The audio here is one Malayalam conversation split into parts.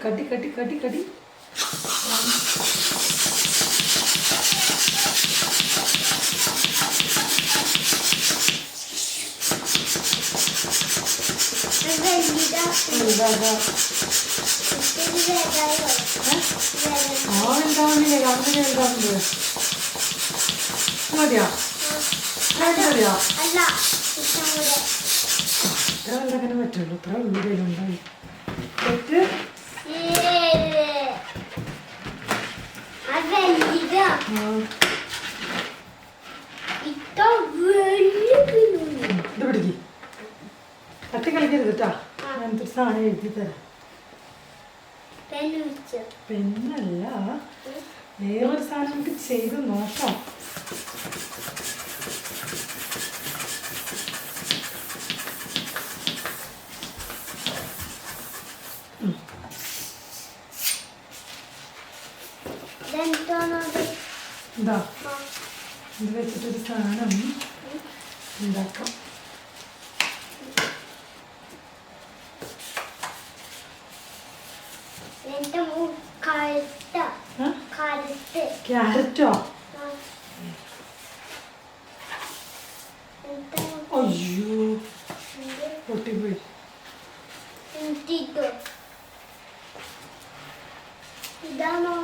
കടി കടി കടി കടി ഉണ്ടാവുന്നില്ല അങ്ങനെ ഉണ്ടാവുന്നത് മതിയാ മതിയാ ഇത്ര അങ്ങനെ പറ്റുള്ളൂ ഇത്ര വീടുകളുണ്ടായി തെറ്റ് ഇത് പിടിക്ക് തട്ടി കളിക്കരുത് കേട്ടാ അങ്ങനത്തെ ഒരു സാധനം എഴുതി തരാം പെണ്ണല്ല വേറൊരു സാധനം നമുക്ക് ചെയ്ത് നോക്കാം എന്താ ഇത് വെച്ചിട്ടൊരു സാധനം ഉണ്ടാക്കാം ക്യാരറ്റോ അയ്യോ പൊട്ടിപ്പോയി ഇതാണോ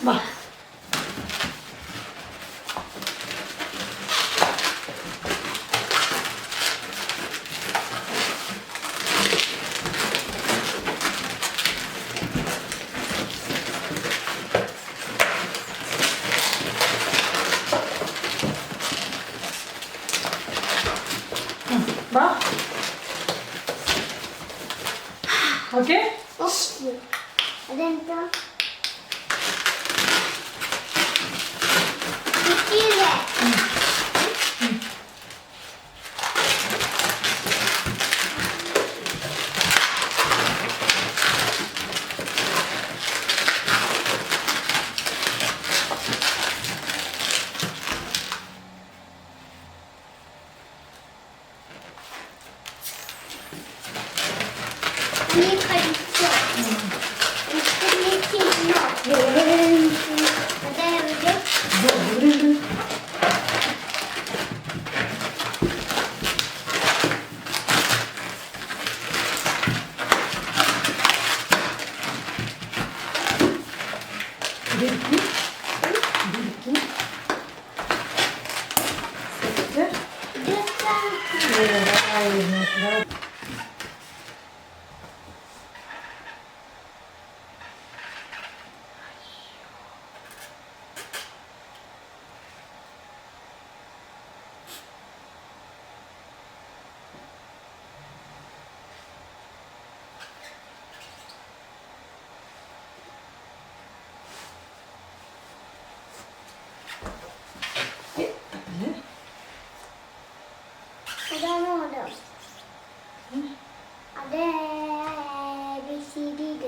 വാ വാ ഓക്കെ അതെന്താ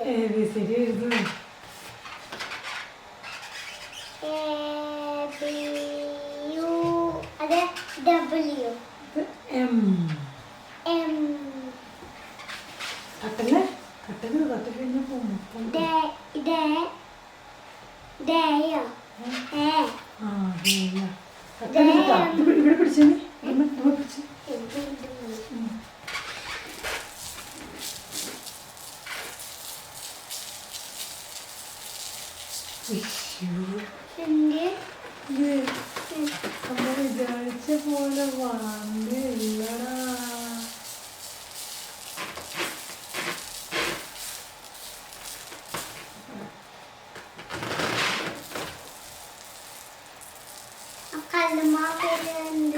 ABCD എഴുതുന്നു M കട്ടല്ലേ കട്ടല് കട്ടി കഴിഞ്ഞാൽ പോകും ഇവിടെ പിടിച്ചേ പിടിച്ച് വിചാരിച്ച പോലെ വന്നില്ലടാ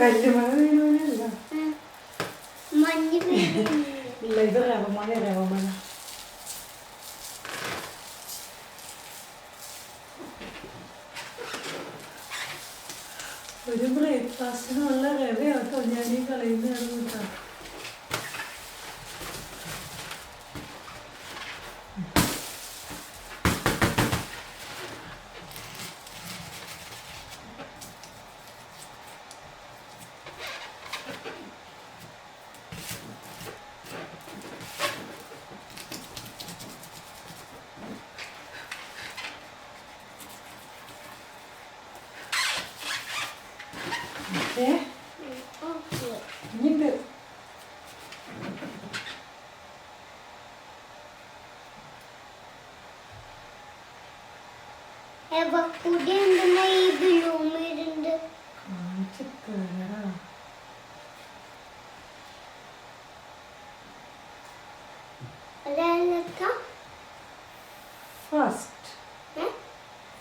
കല്ലുമഴ വീണല്ല. മഞ്ഞ് പെയ്യുന്നു. ഇല്ല, ഇത് രവമഴ രവമഴ. ഒരു ബ്രേക്ക്ഫാസ്റ്റിനുള്ള റവയാട്ടോ ഞാൻ ഈ കളയുന്നതാണ് കൂട്ടാ. ഇനിയുണ്ട്. എവക്കൂടി എന്തെന്നാ ഈ ബ്ലൂമിരുണ്ട് കാണിച്ചു തരാ. അതെന്താ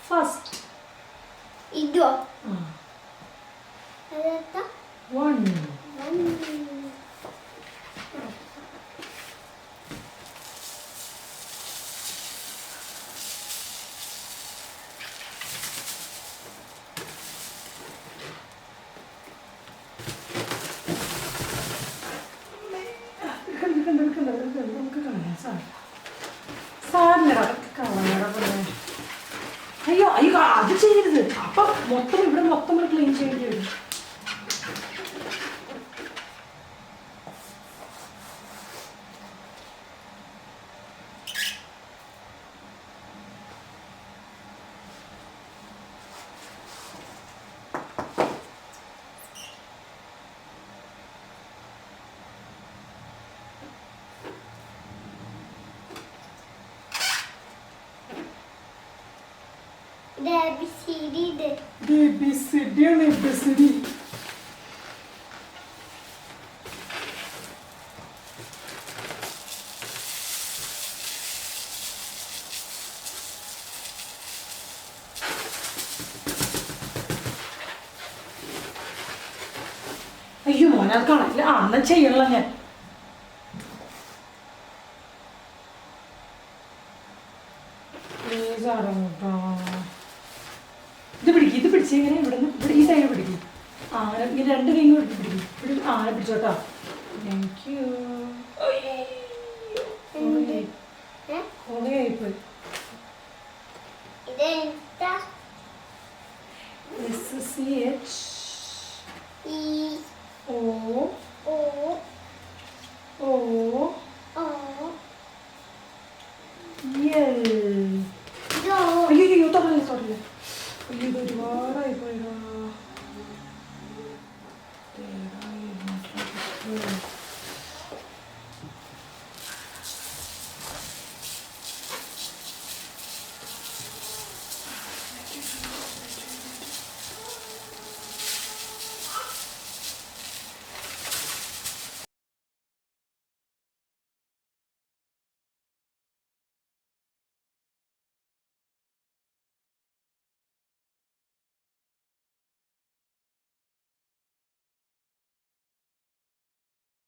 ഫസ്റ്റ് ഇതോ അതെന്താ 1. നമുക്ക് കളയാൻ സാറില്ല അതൊക്കെ കളയണം. അയ്യോ അയ്യോ അത് ചെയ്യരുത്. അപ്പൊ മൊത്തം ഇവിടെ മൊത്തം ക്ലീൻ ചെയ്യേണ്ടി വരും. ABCD. അയ്യോ മോനെ അത് കാണില്ല. എന്നാ ചെയ്യണല്ലോ ഞാൻ. ഇത് പിടിച്ച് ഇങ്ങനെ ഇവിടെ നിന്ന് ഈ സൈഡ് പിടിക്കും. അങ്ങനെ ഈ 2 കൈ പിടിക്കും. ആനെ പിടിച്ചോട്ടോ. Thank you. ഓളയായിപ്പോയി. SCH അയ്യോ തൊടല്ലേ. അയ്യോ ഇത് ഒരുപാടായി പോയതാ.